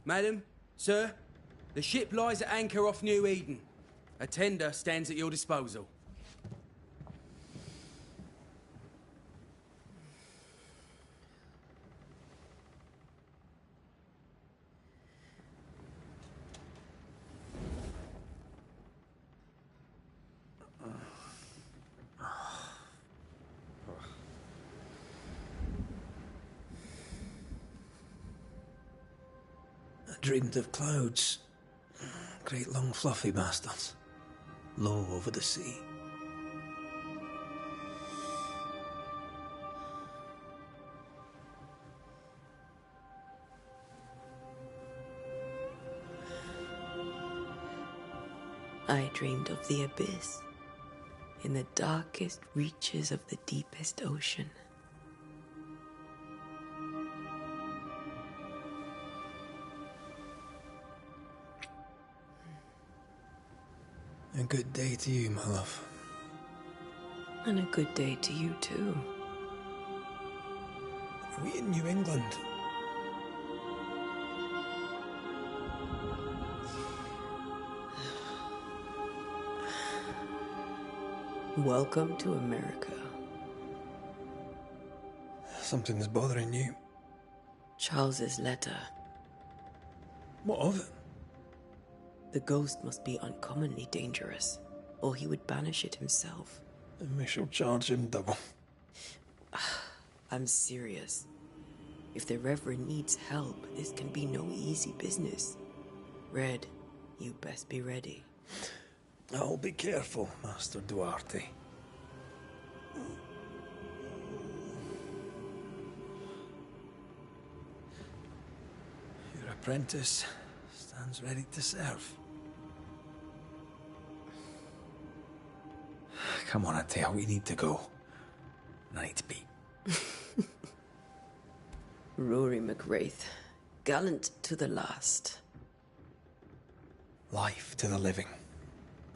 Madam, sir, the ship lies at anchor off New Eden. A tender stands at your disposal. Dreamed of clouds. Great long fluffy bastards. Low over the sea. I dreamed of the abyss, in the darkest reaches of the deepest ocean. A good day to you, my love. And a good day to you, too. Are we in New England? Welcome to America. Something's bothering you. Charles's letter. What of it? The ghost must be uncommonly dangerous, or he would banish it himself. And we shall charge him double. I'm serious. If the Reverend needs help, this can be no easy business. Red, you best be ready. I'll be careful, Master Duarte. Your apprentice stands ready to serve. Come on, Atea, we need to go. I need to be. Rory McWraith, gallant to the last. Life to the living,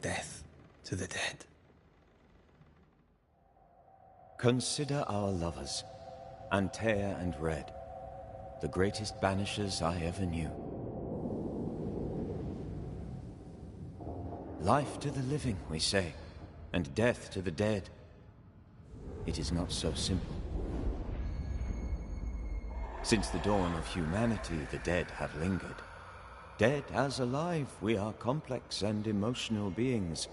death to the dead. Consider our lovers, Antea and Red, the greatest banishers I ever knew. Life to the living, we say, and death to the dead. It is not so simple. Since the dawn of humanity, the dead have lingered. Dead as alive, we are complex and emotional beings.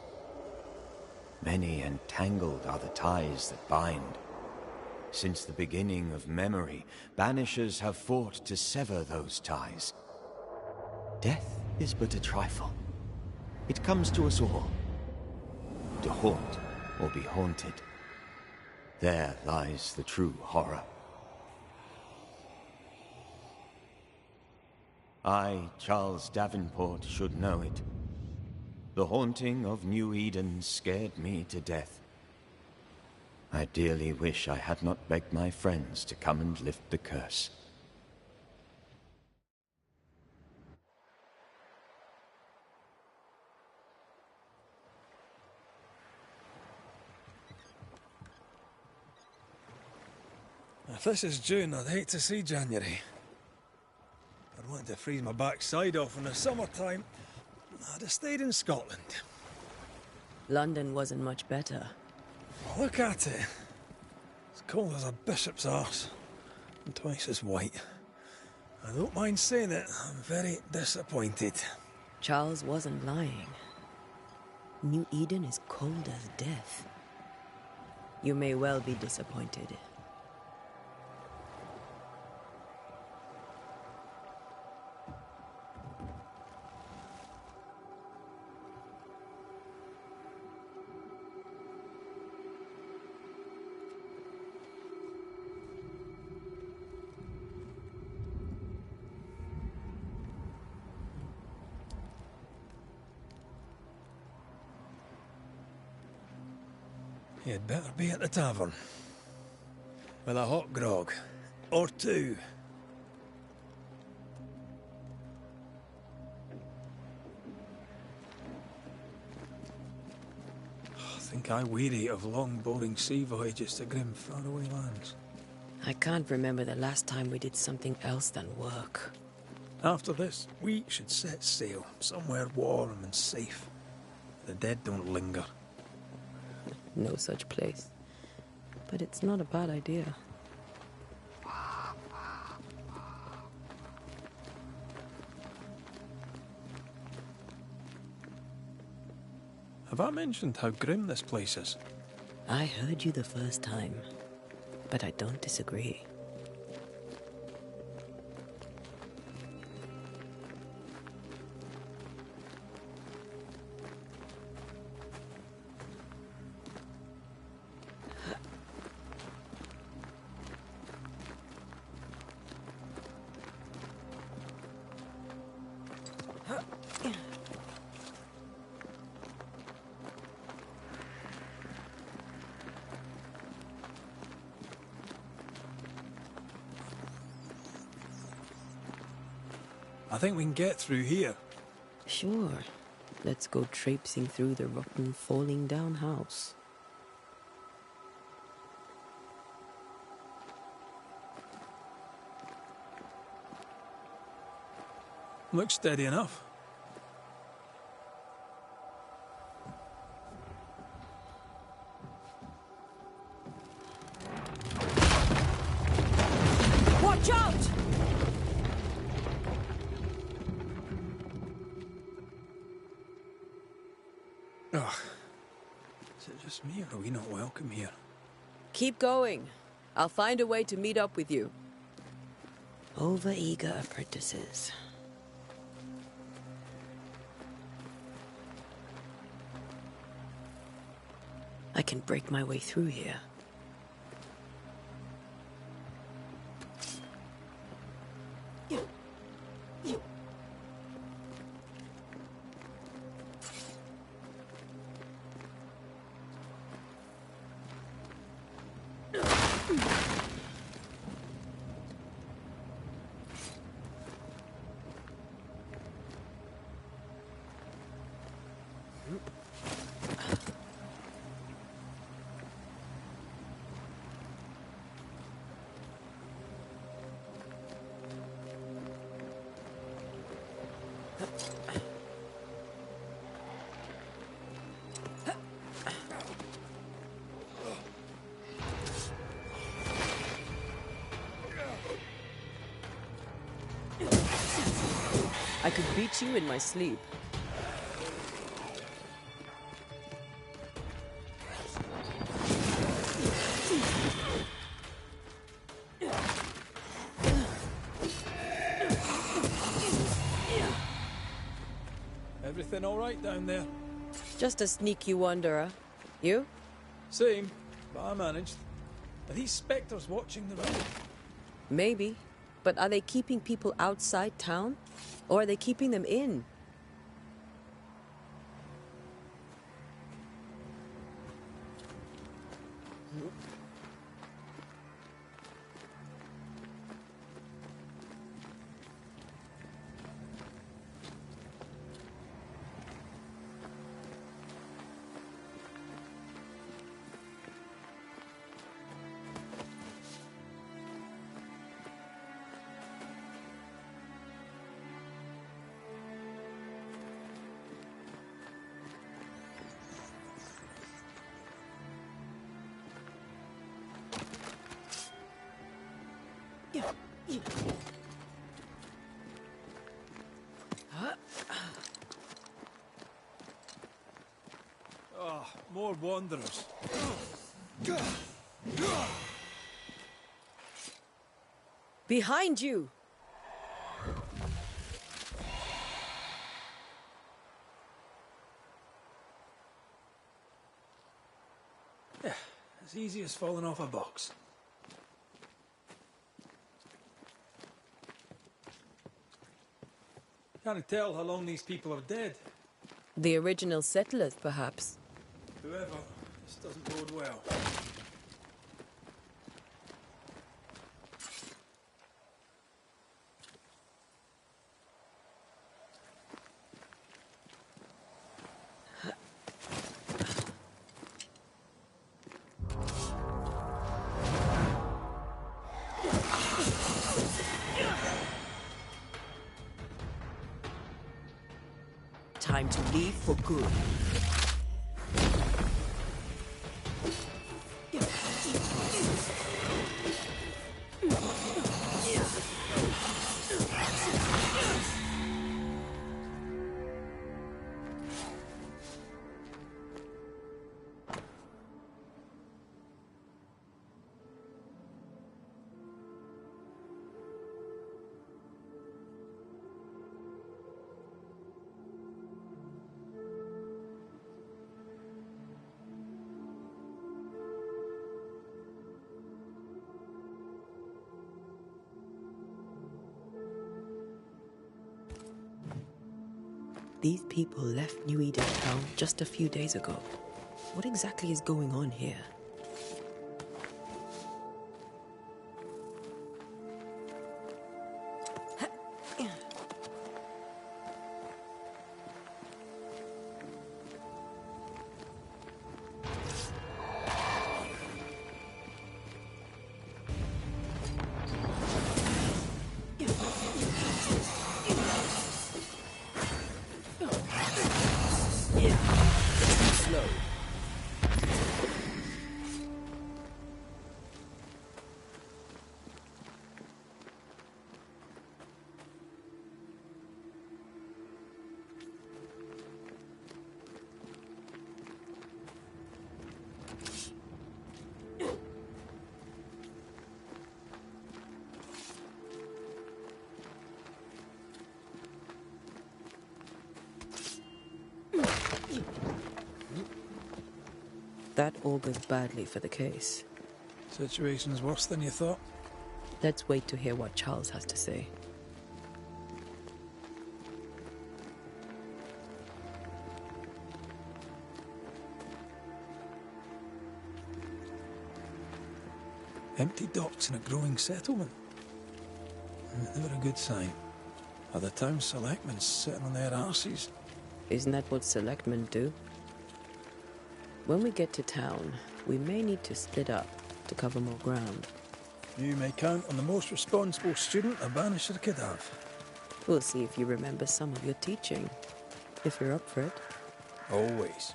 Many and tangled are the ties that bind. Since the beginning of memory, banishers have fought to sever those ties. Death is but a trifle. It comes to us all. To haunt or be haunted. There lies the true horror. I, Charles Davenport, should know it. The haunting of New Eden scared me to death. I dearly wish I had not begged my friends to come and lift the curse. If this is June, I'd hate to see January. I'd want to freeze my backside off in the summertime. I'd have stayed in Scotland. London wasn't much better. Look at it. As cold as a bishop's arse. And twice as white. I don't mind saying it, I'm very disappointed. Charles wasn't lying. New Eden is cold as death. You may well be disappointed. You'd better be at the tavern. With a hot grog. Or two. I think I weary of long, boring sea voyages to grim, faraway lands. I can't remember the last time we did something else than work. After this, we should set sail somewhere warm and safe. The dead don't linger. No such place. But it's not a bad idea. Have I mentioned how grim this place is? I heard you the first time, but I don't disagree. I think we can get through here. Sure. Let's go traipsing through the rotten, falling down house. Looks steady enough. Watch out! Ugh. Is it just me, or are we not welcome here? Keep going. I'll find a way to meet up with you. Over-eager apprentices. I can break my way through here. I could beat you in my sleep. Everything all right down there? Just a sneaky wanderer. You? Same, but I managed. Are these spectres watching the road? Maybe. But are they keeping people outside town? Or are they keeping them in? Ah, more wanderers. Behind you! Yeah, as easy as falling off a box. Can't tell how long these people are dead. The original settlers, perhaps. Whoever, this doesn't bode well. time to leave for good. These people left New Eden Town just a few days ago. What exactly is going on here? That augurs badly for the case. Situation's worse than you thought. Let's wait to hear what Charles has to say. Empty docks in a growing settlement. Never a good sign. Are the town selectmen sitting on their arses? Isn't that what selectmen do? When we get to town, we may need to split up to cover more ground. You may count on the most responsible student a Banisher could have. We'll see if you remember some of your teaching, if you're up for it. Always.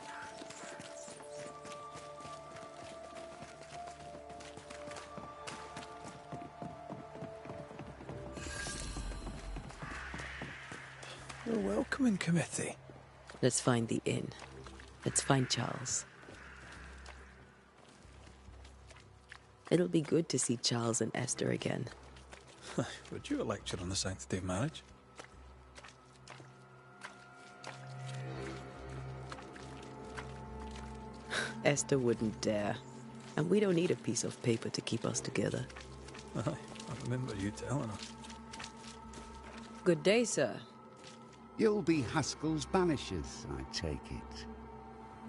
A welcoming committee. Let's find the inn. Let's find Charles. It'll be good to see Charles and Esther again. Would you a lecture on the sanctity of marriage? Esther wouldn't dare. And we don't need a piece of paper to keep us together. I remember you telling us. Good day, sir. You'll be Haskell's Banishers, I take it.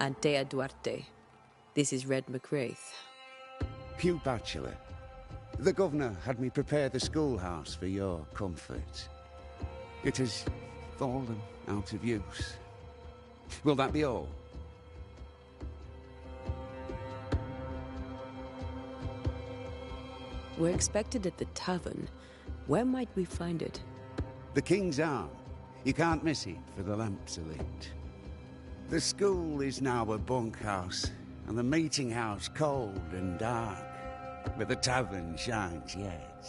Antea Duarte. This is Red McWraith. Hugh Bachelor. The governor had me prepare the schoolhouse for your comfort. It has fallen out of use. Will that be all? We're expected at the tavern. Where might we find it? The King's Arm. You can't miss it, for the lamps are lit. The school is now a bunkhouse, and the meeting house cold and dark. But the tavern shines yet.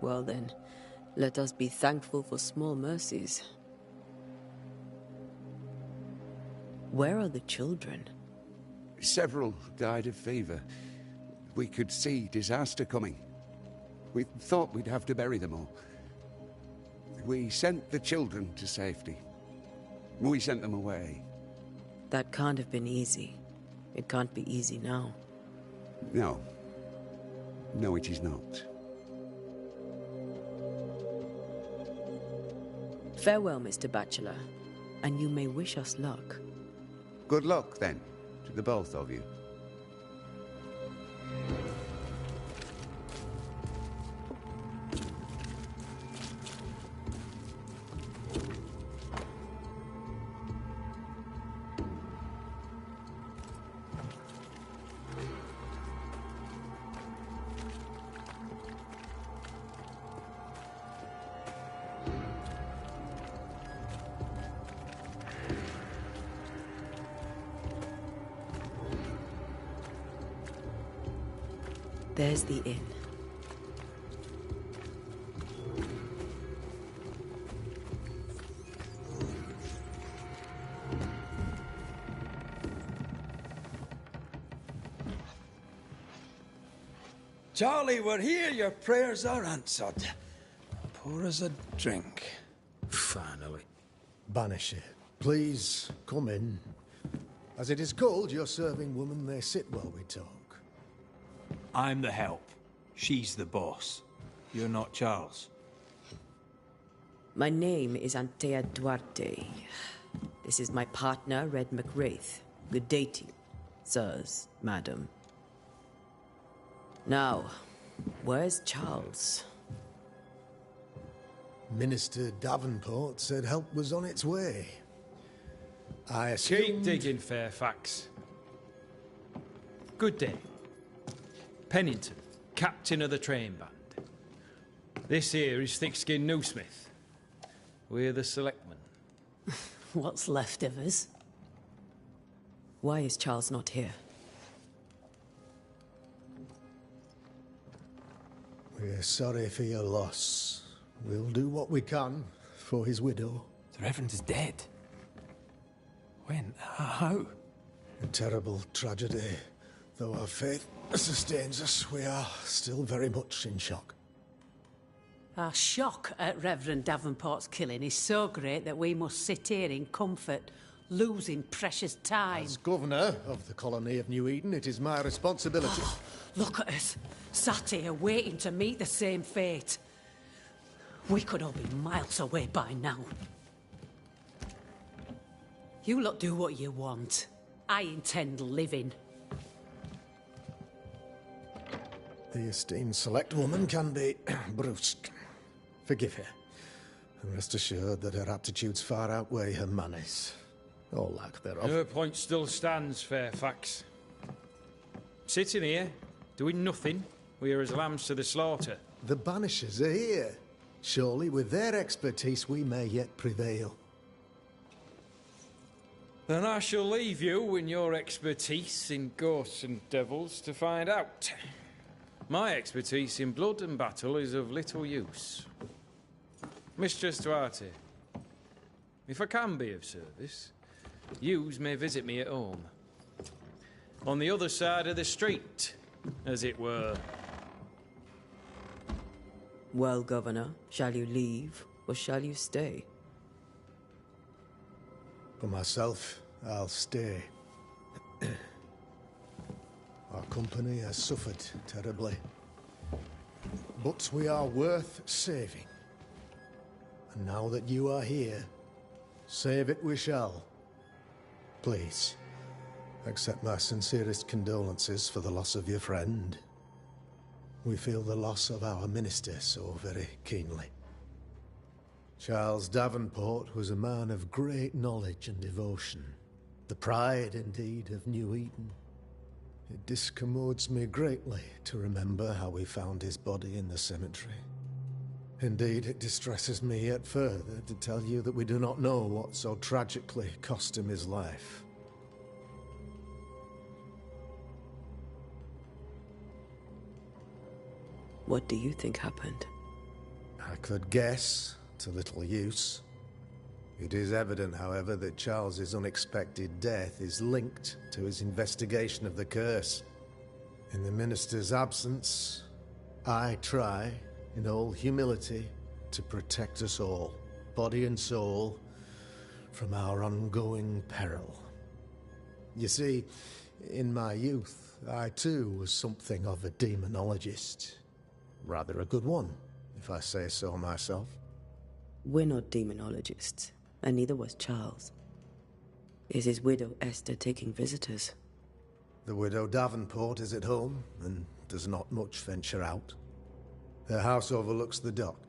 Well then, let us be thankful for small mercies. Where are the children? Several died of fever. We could see disaster coming. We thought we'd have to bury them all. We sent the children to safety. We sent them away. That can't have been easy. It can't be easy now. No. No, it is not. Farewell, Mr. Bachelor, and you may wish us luck. Good luck, then, to the both of you. There's the inn. Charlie, we're here. Your prayers are answered. Pour us a drink. Finally. Banisher, please come in. As it is called, your serving woman may sit while we talk. I'm the help. She's the boss. You're not Charles. My name is Antea Duarte. This is my partner, Red McWraith. Good day to you, sirs, madam. Now, where's Charles? Minister Davenport said help was on its way. I assumed... Keep digging, Fairfax. Good day. Pennington, captain of the train band. This here is Thickskin Newsmith. We're the selectmen. What's left of us? Why is Charles not here? We're sorry for your loss. We'll do what we can for his widow. The Reverend is dead. When? How? A terrible tragedy. Though our faith sustains us, we are still very much in shock. Our shock at Reverend Davenport's killing is so great that we must sit here in comfort, losing precious time. As governor of the colony of New Eden, it is my responsibility... Look at us, sat here waiting to meet the same fate. We could all be miles away by now. You lot do what you want. I intend living. The esteemed select woman can be brusque. Forgive her. And rest assured that her aptitudes far outweigh her manners. Or lack thereof. Her point still stands, Fairfax. Sitting here, doing nothing, we are as lambs to the slaughter. The Banishers are here. Surely, with their expertise, we may yet prevail. Then I shall leave you and your expertise in ghosts and devils to find out. My expertise in blood and battle is of little use. Mistress Duarte, if I can be of service, yous may visit me at home. On the other side of the street, as it were. Well, Governor, shall you leave or shall you stay? For myself, I'll stay. Our company has suffered terribly. But we are worth saving. And now that you are here, save it we shall. Please, accept my sincerest condolences for the loss of your friend. We feel the loss of our minister so very keenly. Charles Davenport was a man of great knowledge and devotion. The pride, indeed, of New Eden. It discommodes me greatly to remember how we found his body in the cemetery. Indeed, it distresses me yet further to tell you that we do not know what so tragically cost him his life. What do you think happened? I could guess, to little use. It is evident, however, that Charles's unexpected death is linked to his investigation of the curse. In the minister's absence, I try, in all humility, to protect us all, body and soul, from our ongoing peril. You see, in my youth, I too was something of a demonologist. Rather a good one, if I say so myself. We're not demonologists, and neither was Charles. Is his widow Esther taking visitors? The widow Davenport is at home, and does not much venture out. Her house overlooks the dock.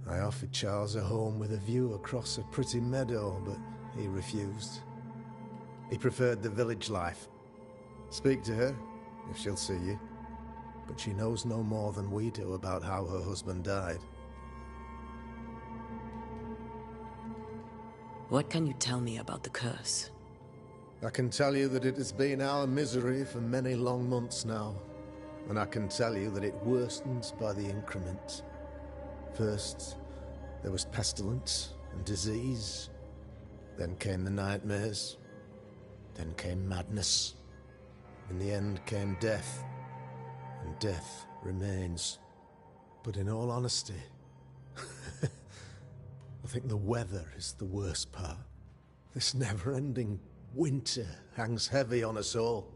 I offered Charles a home with a view across a pretty meadow, but he refused. He preferred the village life. Speak to her, if she'll see you. But she knows no more than we do about how her husband died. What can you tell me about the curse? I can tell you that it has been our misery for many long months now. and I can tell you that it worsens by the increment. First, there was pestilence and disease. Then came the nightmares. Then came madness. In the end came death. And death remains. But in all honesty, I think the weather is the worst part. This never-ending winter hangs heavy on us all.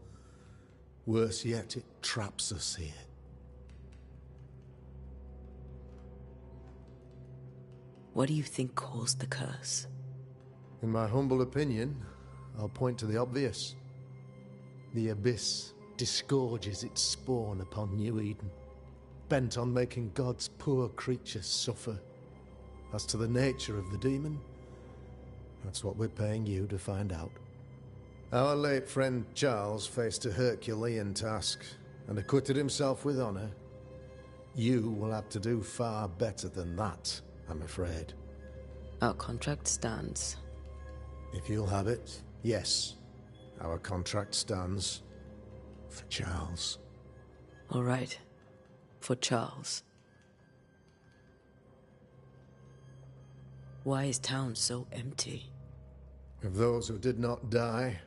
Worse yet, it traps us here. What do you think caused the curse? In my humble opinion, I'll point to the obvious. The Abyss disgorges its spawn upon New Eden, bent on making God's poor creatures suffer. As to the nature of the demon, that's what we're paying you to find out. Our late friend Charles faced a Herculean task and acquitted himself with honor. You will have to do far better than that, I'm afraid. Our contract stands. If you'll have it, yes. Our contract stands for Charles. All right. For Charles. Why is town so empty? Of those who did not die,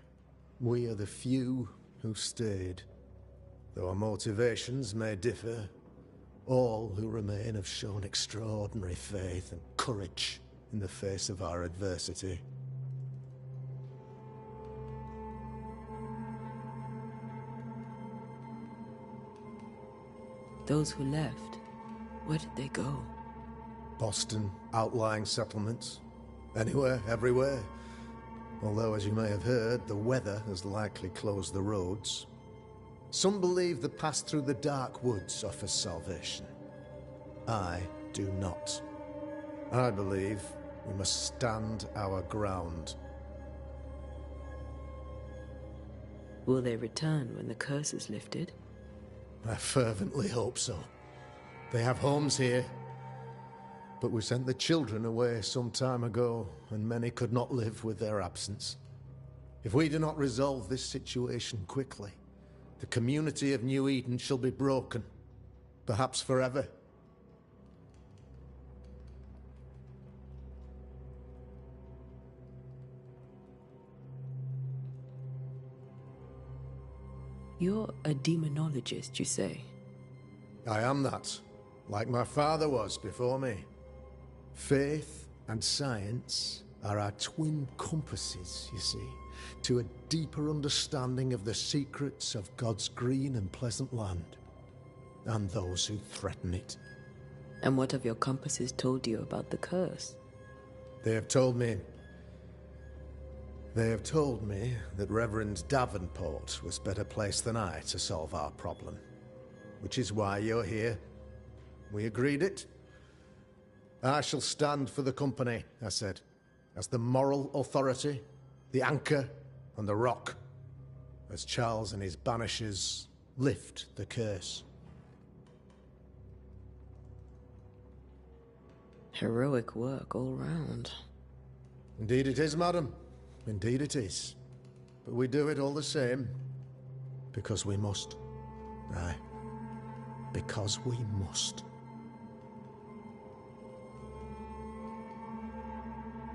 we are the few who stayed. Though our motivations may differ, all who remain have shown extraordinary faith and courage in the face of our adversity. Those who left, where did they go? Boston, outlying settlements. Anywhere, everywhere. Although, as you may have heard, the weather has likely closed the roads. Some believe the path through the dark woods offers salvation. I do not. I believe we must stand our ground. Will they return when the curse is lifted? I fervently hope so. They have homes here. But we sent the children away some time ago, and many could not live with their absence. If we do not resolve this situation quickly, the community of New Eden shall be broken, perhaps forever. You're a demonologist, you say? I am that, like my father was before me. Faith and science are our twin compasses, you see, to a deeper understanding of the secrets of God's green and pleasant land, and those who threaten it. And what have your compasses told you about the curse? They have told me that Reverend Davenport was better placed than I to solve our problem. Which is why you're here. We agreed it. I shall stand for the company, I said, as the moral authority, the anchor, and the rock, as Charles and his Banishers lift the curse. Heroic work all round. Indeed it is, madam. Indeed it is. But we do it all the same. Because we must. Aye. Because we must.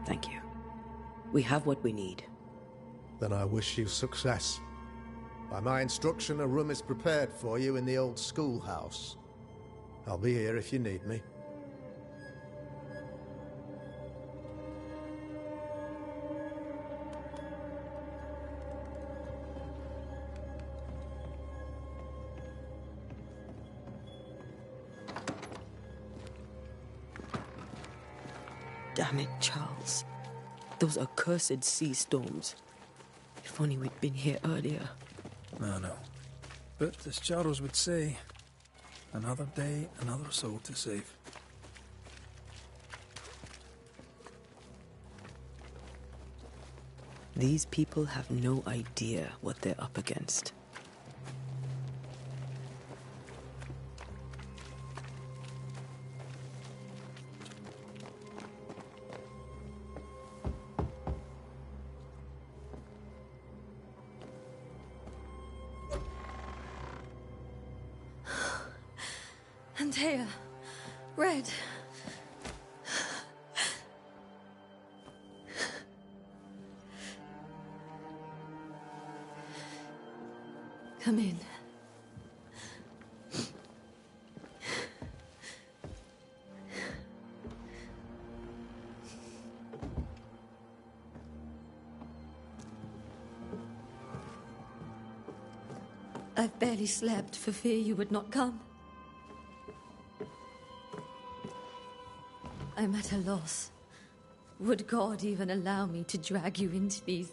Thank you. We have what we need. Then I wish you success. By my instruction, a room is prepared for you in the old schoolhouse. I'll be here if you need me. Damn it, Charles. Those accursed sea storms. If only we'd been here earlier. No. But as Charles would say, another day, another soul to save. These people have no idea what they're up against. Antea. Red. Come in. I've barely slept for fear you would not come. I'm at a loss. Would God even allow me to drag you into these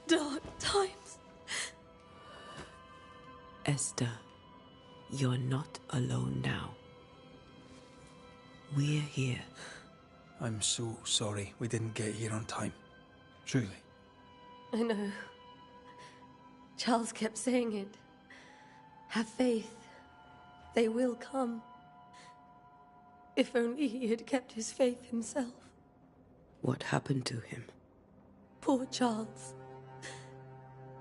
dark times? Esther, you're not alone now. We're here. I'm so sorry we didn't get here on time. Truly. I know. Charles kept saying it. Have faith. They will come. If only he had kept his faith himself. What happened to him? Poor Charles.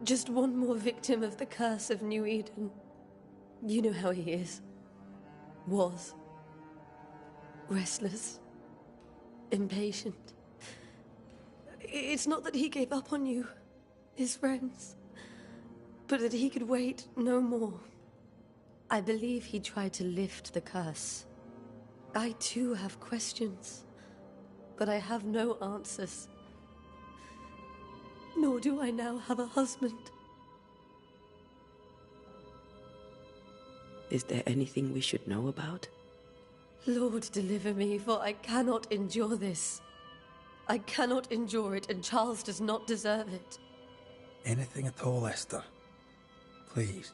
Just one more victim of the curse of New Eden. You know how he is. Was. Restless. Impatient. It's not that he gave up on you, his friends, but that he could wait no more. I believe he tried to lift the curse. I too have questions, but I have no answers. Nor do I now have a husband. Is there anything we should know about? Lord, deliver me, for I cannot endure this. I cannot endure it, and Charles does not deserve it. Anything at all, Esther. Please.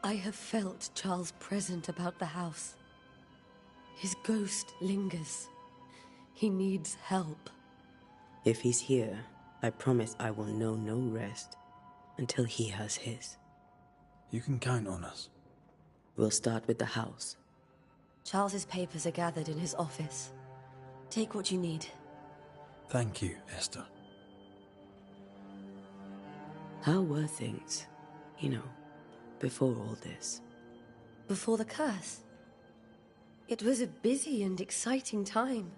I have felt Charles present about the house. His ghost lingers. He needs help. If he's here, I promise I will know no rest until he has his. You can count on us. We'll start with the house. Charles's papers are gathered in his office. Take what you need. Thank you, Esther. How were things, before all this? Before the curse? It was a busy and exciting time.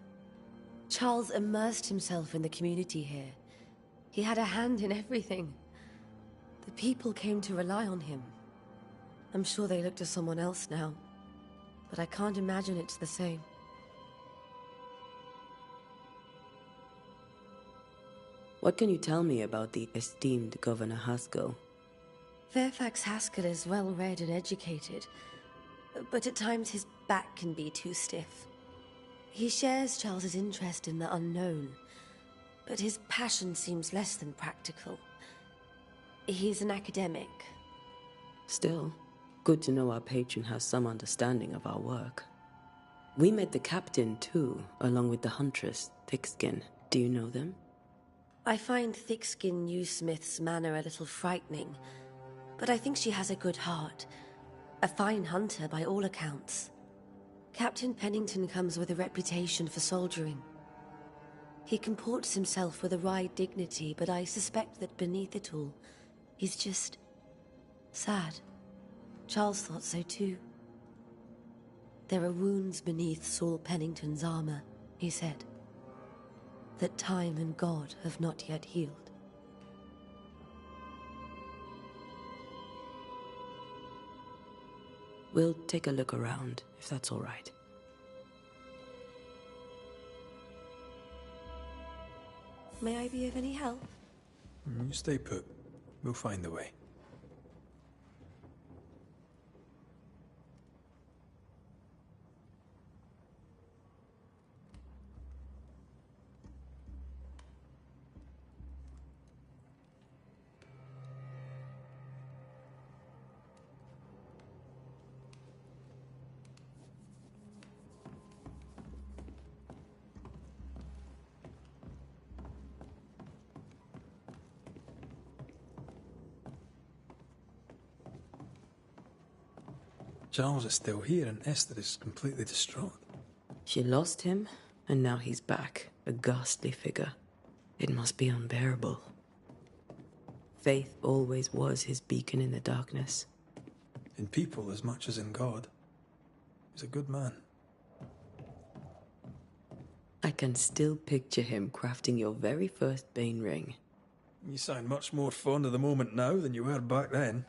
Charles immersed himself in the community here. He had a hand in everything. The people came to rely on him. I'm sure they look to someone else now, but I can't imagine it's the same. What can you tell me about the esteemed Governor Haskell? Fairfax Haskell is well-read and educated, but at times his back can be too stiff. He shares Charles's interest in the unknown, but his passion seems less than practical. He's an academic. Still, good to know our patron has some understanding of our work. We met the captain, too, along with the huntress, Thickskin. Do you know them? I find Thickskin Newsmith's manner a little frightening, but I think she has a good heart. A fine hunter by all accounts. Captain Pennington comes with a reputation for soldiering. He comports himself with a wry dignity, but I suspect that beneath it all, he's just sad. Charles thought so too. There are wounds beneath Saul Pennington's armor, he said, that time and God have not yet healed. We'll take a look around, if that's all right. May I be of any help? You stay put. We'll find the way. Charles is still here and Esther is completely distraught. She lost him, and now he's back, a ghastly figure. It must be unbearable. Faith always was his beacon in the darkness. in people as much as in God. He's a good man. I can still picture him crafting your very first Bane ring. You sound much more fond of the moment now than you were back then.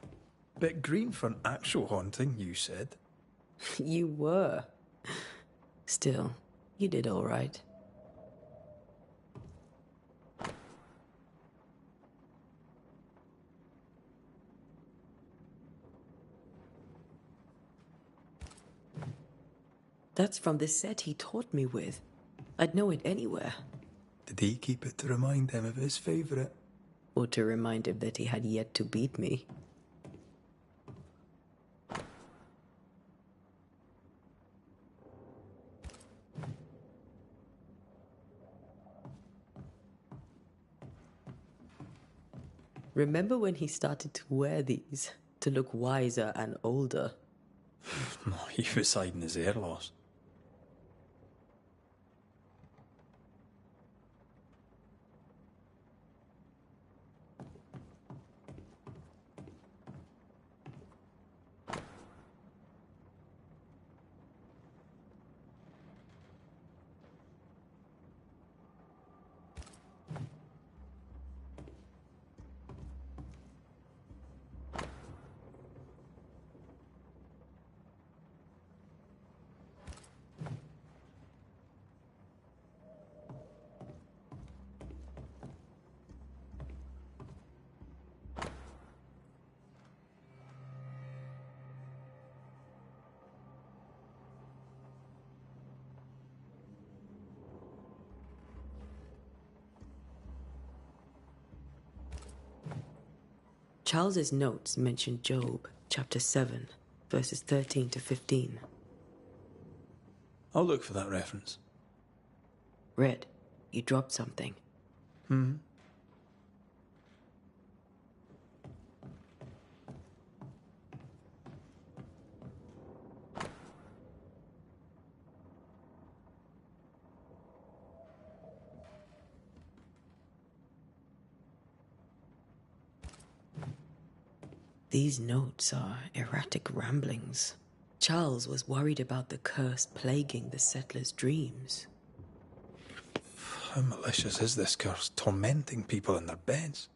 Bit green for an actual haunting, you said. You were. Still, you did all right. That's from the set he taught me with. I'd know it anywhere. Did he keep it to remind him of his favourite? Or to remind him that he had yet to beat me. Remember when he started to wear these to look wiser and older? He was hiding his hair loss. Charles's notes mention Job, chapter 7, verses 13 to 15. I'll look for that reference. Red, you dropped something. These notes are erratic ramblings. Charles was worried about the curse plaguing the settlers' dreams. How malicious is this curse, tormenting people in their beds?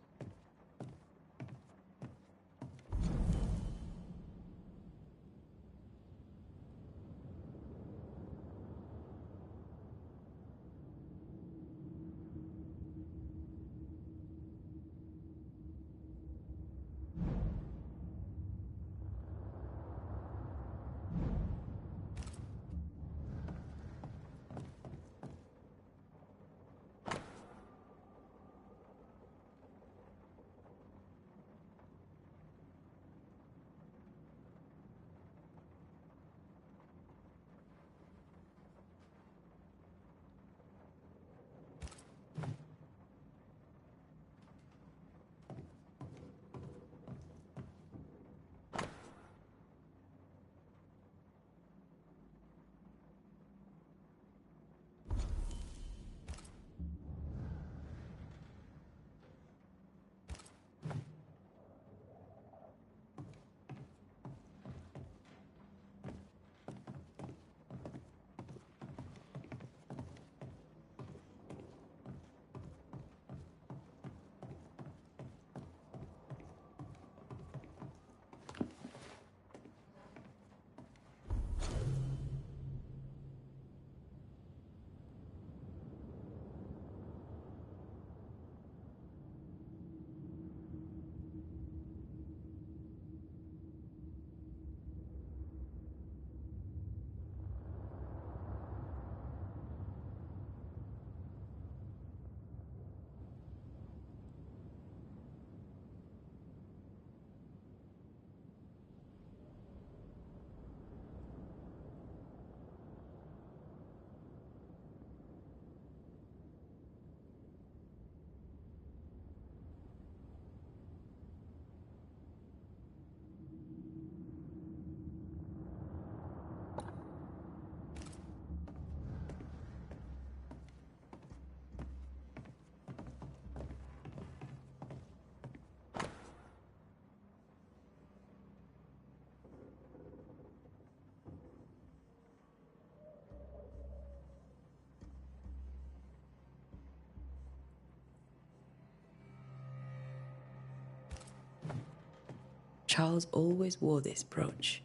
Charles always wore this brooch.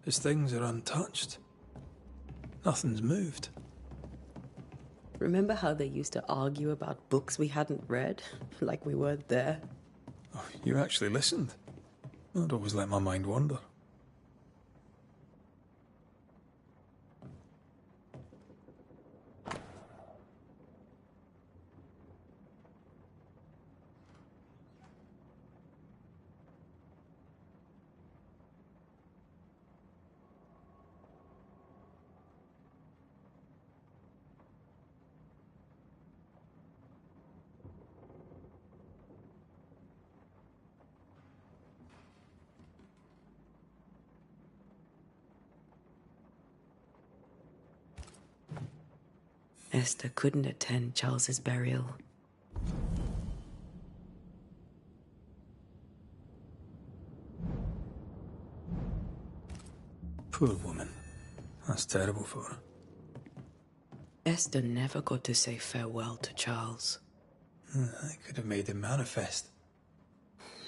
His things are untouched. Nothing's moved. Remember how they used to argue about books we hadn't read? Like we weren't there? Oh, you actually listened. I'd always let my mind wander. Esther couldn't attend Charles's burial. Poor woman. That's terrible for her. Esther never got to say farewell to Charles. I could have made him manifest.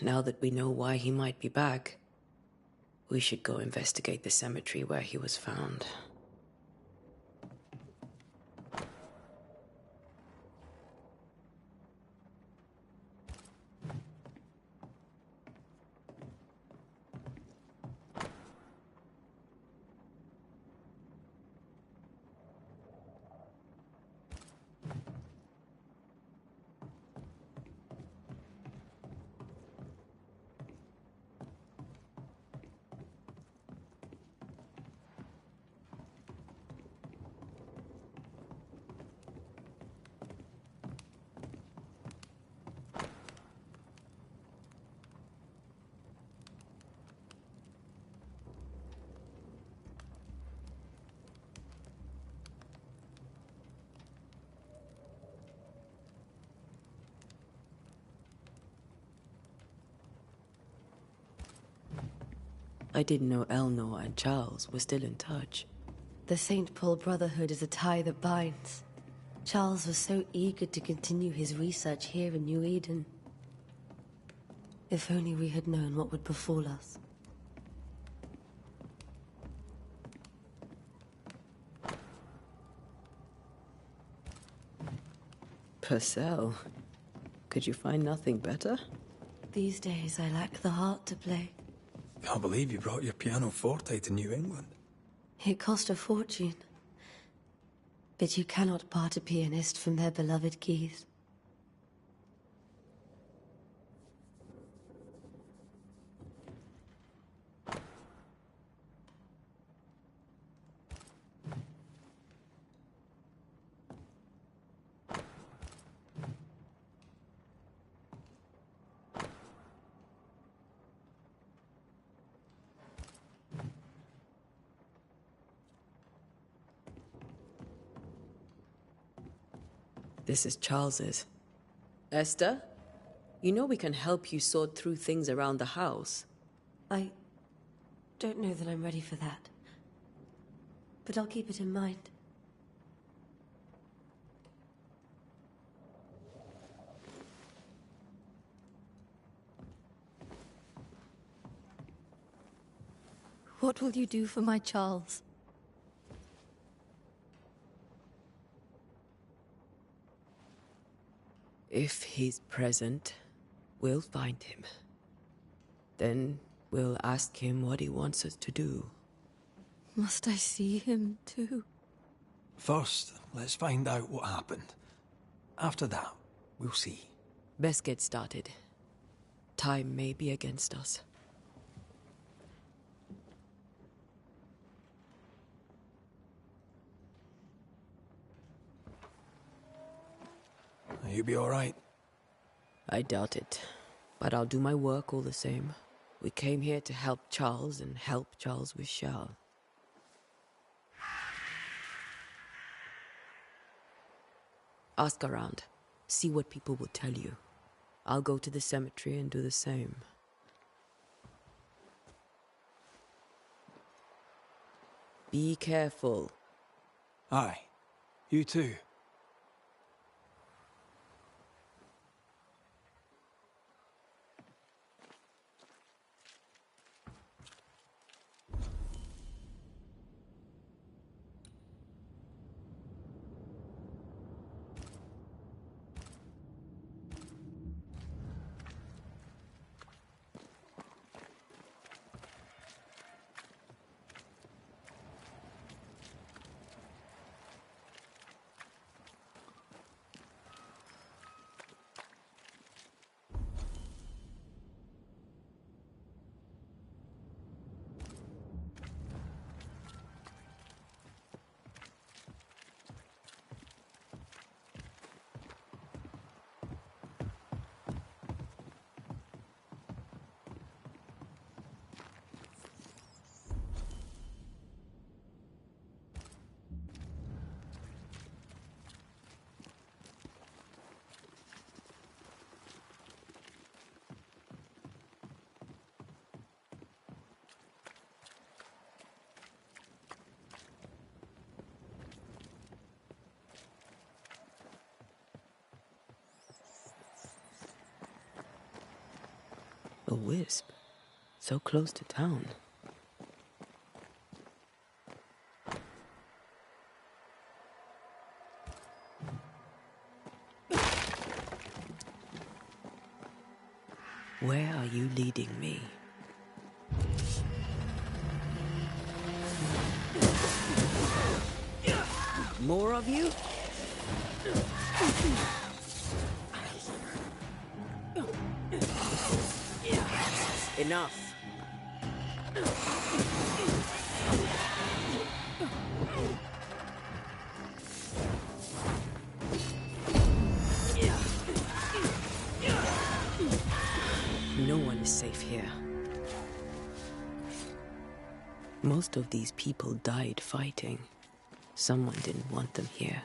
Now that we know why he might be back, we should go investigate the cemetery where he was found. I didn't know Eleanor and Charles were still in touch. The St. Paul Brotherhood is a tie that binds. Charles was so eager to continue his research here in New Eden. If only we had known what would befall us. Purcell? Could you find nothing better? These days, I lack the heart to play. Can't believe you brought your pianoforte to New England. It cost a fortune. But you cannot part a pianist from their beloved keys. This is Charles's. Esther? You know we can help you sort through things around the house. I don't know that I'm ready for that. But I'll keep it in mind. What will you do for my Charles? If he's present, we'll find him. Then we'll ask him what he wants us to do. Must I see him too? First, let's find out what happened. After that, we'll see. Best get started. Time may be against us. You be all right? I doubt it, but I'll do my work all the same. We came here to help Charles and help Charles with Charles. Ask around. See what people will tell you. I'll go to the cemetery and do the same. Be careful. Aye. You too. A wisp? So close to town. Where are you leading me? More of you? Enough. No one is safe here. Most of these people died fighting. Someone didn't want them here.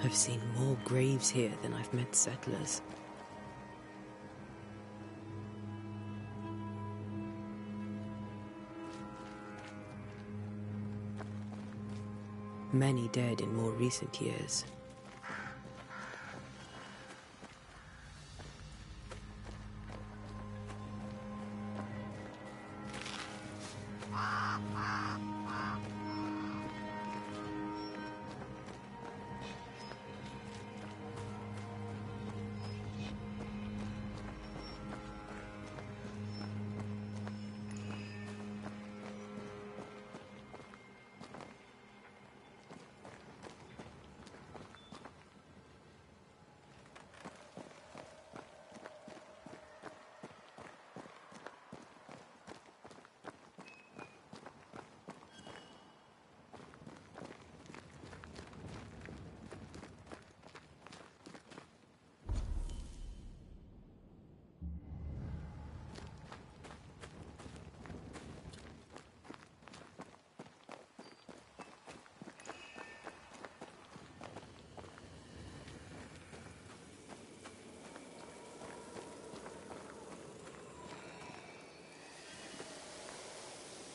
I've seen more graves here than I've met settlers. Many dead in more recent years.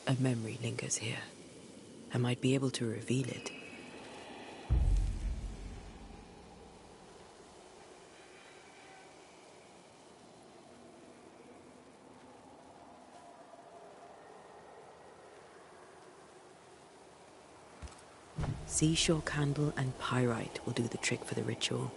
A memory lingers here. I might be able to reveal it. Seashore candle and pyrite will do the trick for the ritual.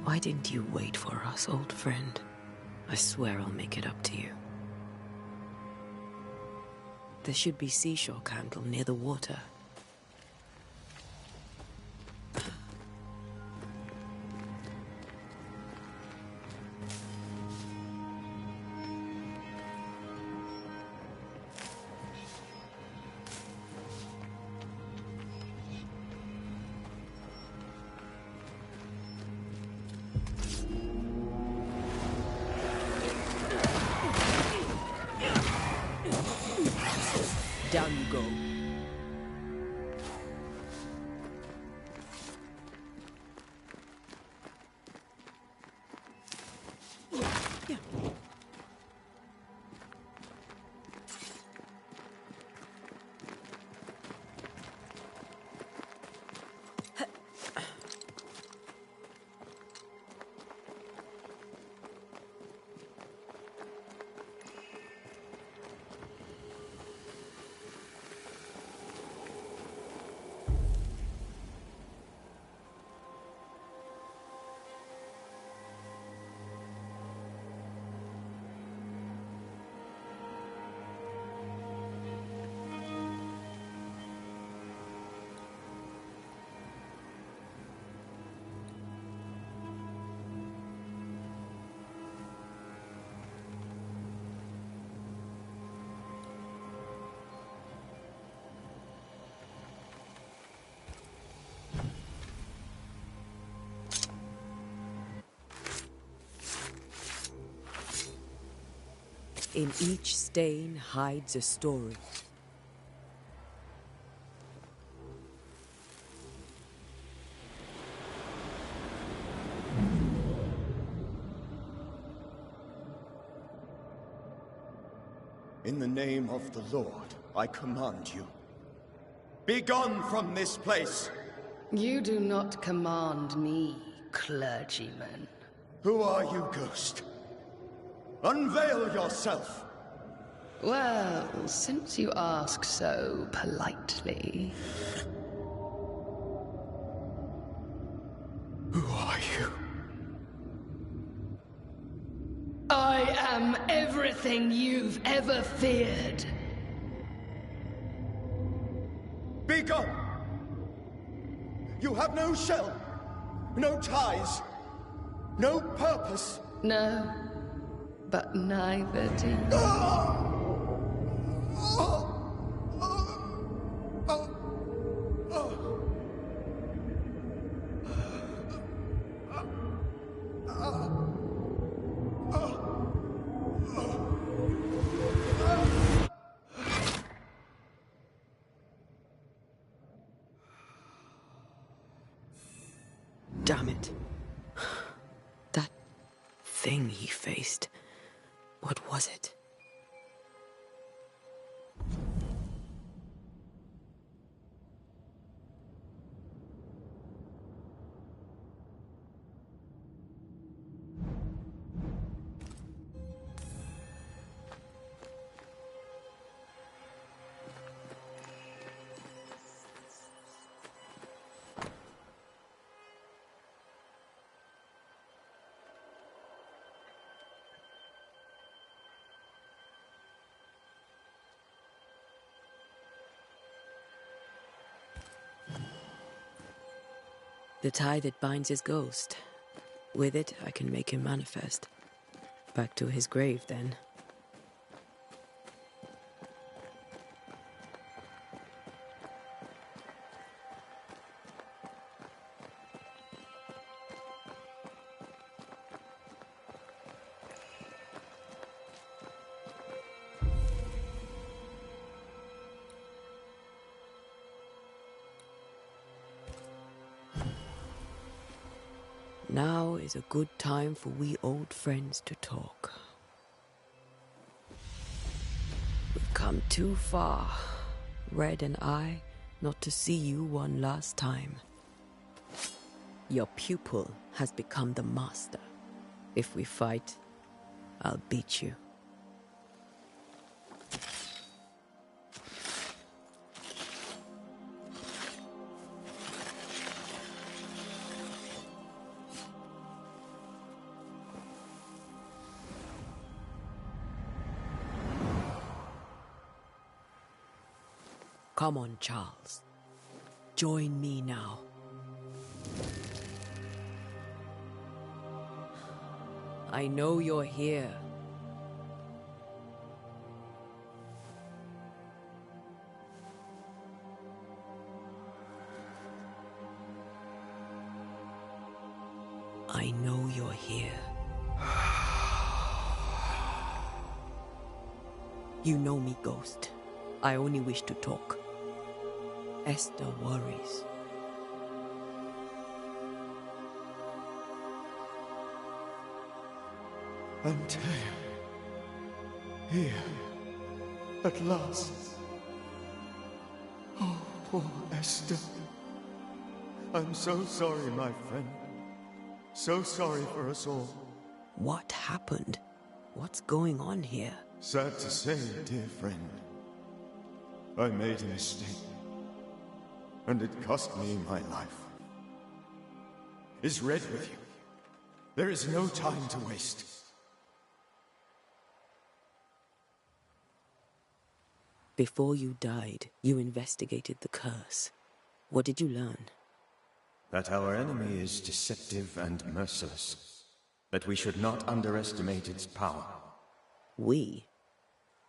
Why didn't you wait for us, old friend? I swear I'll make it up to you. There should be seashore candle near the water. In each stain hides a story. In the name of the Lord, I command you. Be gone from this place! You do not command me, clergyman. Who are you, ghost? Unveil yourself! Well, since you ask so politely... Who are you? I am everything you've ever feared. Be gone! You have no shell, no ties, no purpose. No, but neither do you. Damn it. That thing he faced. What was it? The tie that binds his ghost. With it, I can make him manifest. Back to his grave, then. Now is a good time for we old friends to talk. We've come too far, Red and I, not to see you one last time. Your pupil has become the master. If we fight, I'll beat you. Come on, Charles. Join me now. I know you're here. I know you're here. You know me, Ghost. I only wish to talk. Esther worries. Antea. Here. At last. Oh, poor Esther. I'm so sorry, my friend. So sorry for us all. What happened? What's going on here? Sad to say, dear friend. I made a mistake. And it cost me my life. Is Red with you? There is no time to waste. Before you died, you investigated the curse. What did you learn? That our enemy is deceptive and merciless. That we should not underestimate its power. We?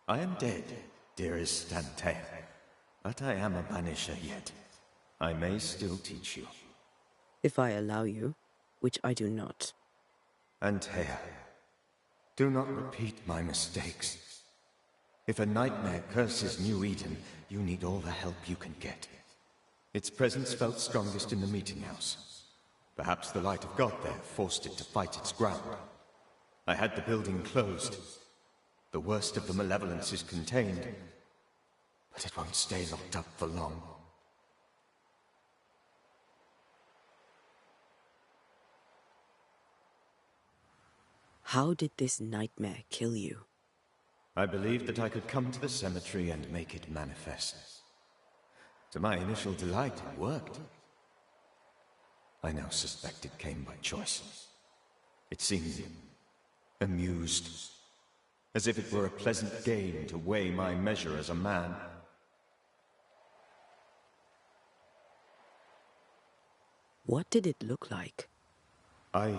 I am dead, dearest Antea. But I am a Banisher yet. I may still teach you. If I allow you, which I do not. Antea, do not repeat my mistakes. If a nightmare curses New Eden, you need all the help you can get. Its presence felt strongest in the meeting house. Perhaps the light of God there forced it to fight its ground. I had the building closed. The worst of the malevolence is contained, but it won't stay locked up for long. How did this nightmare kill you? I believed that I could come to the cemetery and make it manifest. To my initial delight, it worked. I now suspect it came by choice. It seemed amused, as if it were a pleasant game to weigh my measure as a man. What did it look like? I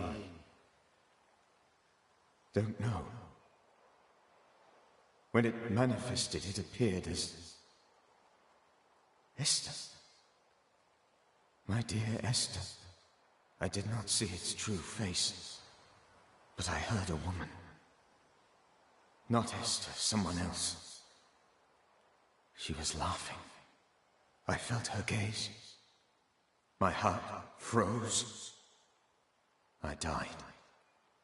don't know. When it manifested, it appeared as Esther. My dear Esther. I did not see its true face, but I heard a woman. Not Esther, someone else. She was laughing. I felt her gaze. My heart froze. I died.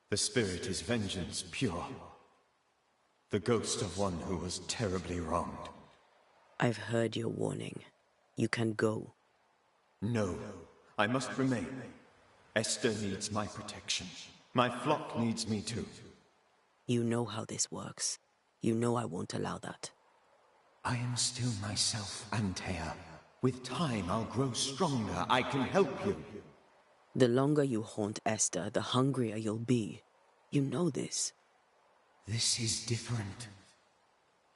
The spirit is vengeance pure. The ghost of one who was terribly wronged. I've heard your warning. You can go. No, I must remain. Esther needs my protection. My flock needs me too. You know how this works. You know I won't allow that. I am still myself, Antea. With time, I'll grow stronger. I can help you. The longer you haunt Esther, the hungrier you'll be. You know this. This is different.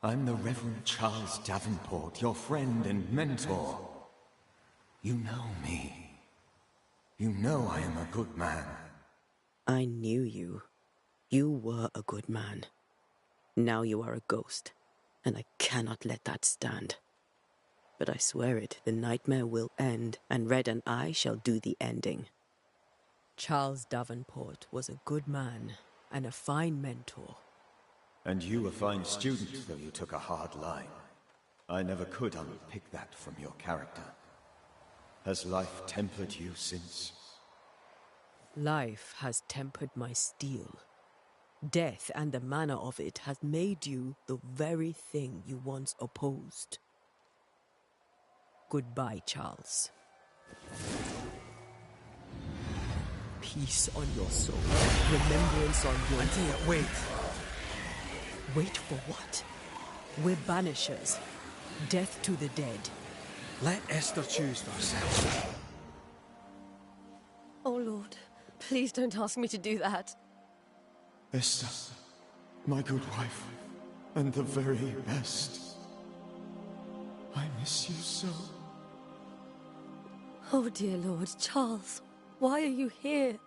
I'm the Reverend Charles Davenport, your friend and mentor. You know me. You know I am a good man. I knew you. You were a good man. Now you are a ghost, and I cannot let that stand. But I swear it, the nightmare will end, and Red and I shall do the ending. Charles Davenport was a good man and a fine mentor. And you a fine student, though you took a hard line. I never could unpick that from your character. Has life tempered you since? Life has tempered my steel. Death and the manner of it has made you the very thing you once opposed. Goodbye, Charles. Peace on your soul. Remembrance on your... Antea, wait. Wait for what? We're Banishers. Death to the dead. Let Esther choose for herself. Oh, Lord. Please don't ask me to do that. Esther, my good wife, and the very best. I miss you so. Oh, dear Lord. Charles, why are you here?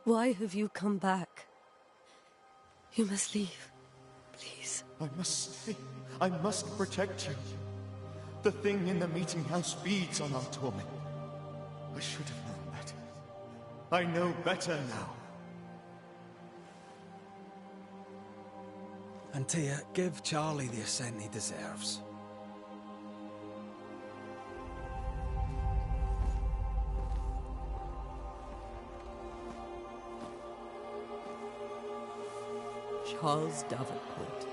Why have you come back? You must leave. Please. I must stay. I must protect you. The thing in the meeting house feeds on our torment. I should have known better. I know better now. Antea, give Charlie the ascent he deserves. Charles Davenport,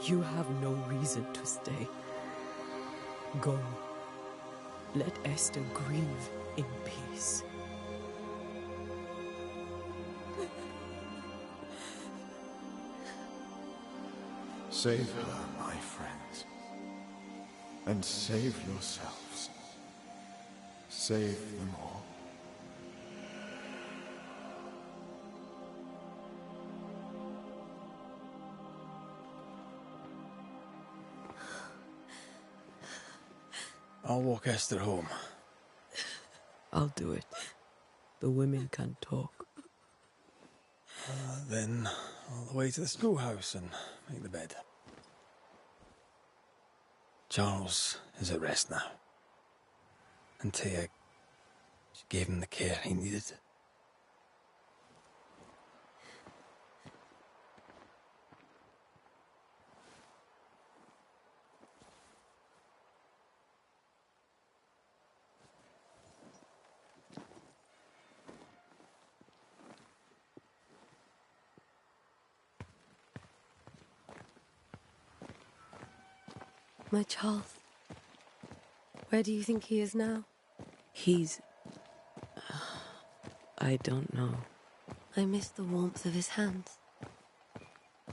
you have no reason to stay. Go. Let Esther grieve in peace. Save her, my friends. And save yourselves. Save them all. I'll walk Esther home. I'll do it. The women can talk. Then all the way to the schoolhouse and make the bed. Charles is at rest now. Antea, she gave him the care he needed. My Charles. Where do you think he is now? He's... I don't know. I miss the warmth of his hands.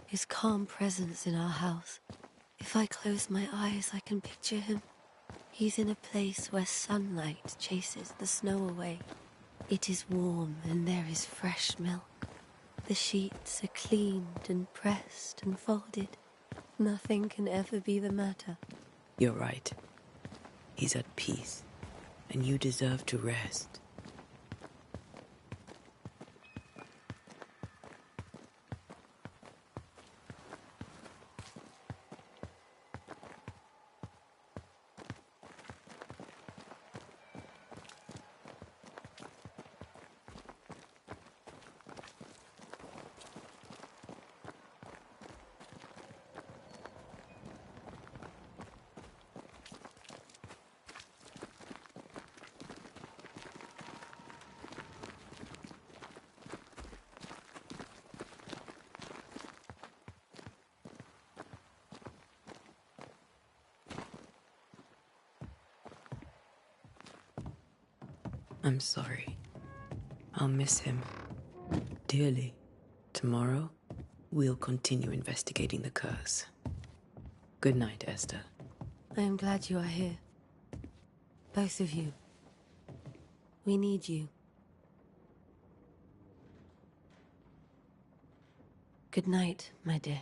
His calm presence in our house. If I close my eyes, I can picture him. He's in a place where sunlight chases the snow away. It is warm and there is fresh milk. The sheets are cleaned and pressed and folded. Nothing can ever be the matter. You're right. He's at peace, and you deserve to rest. I'm sorry. I'll miss him dearly. Tomorrow, we'll continue investigating the curse. Good night, Esther. I am glad you are here. Both of you. We need you. Good night, my dear.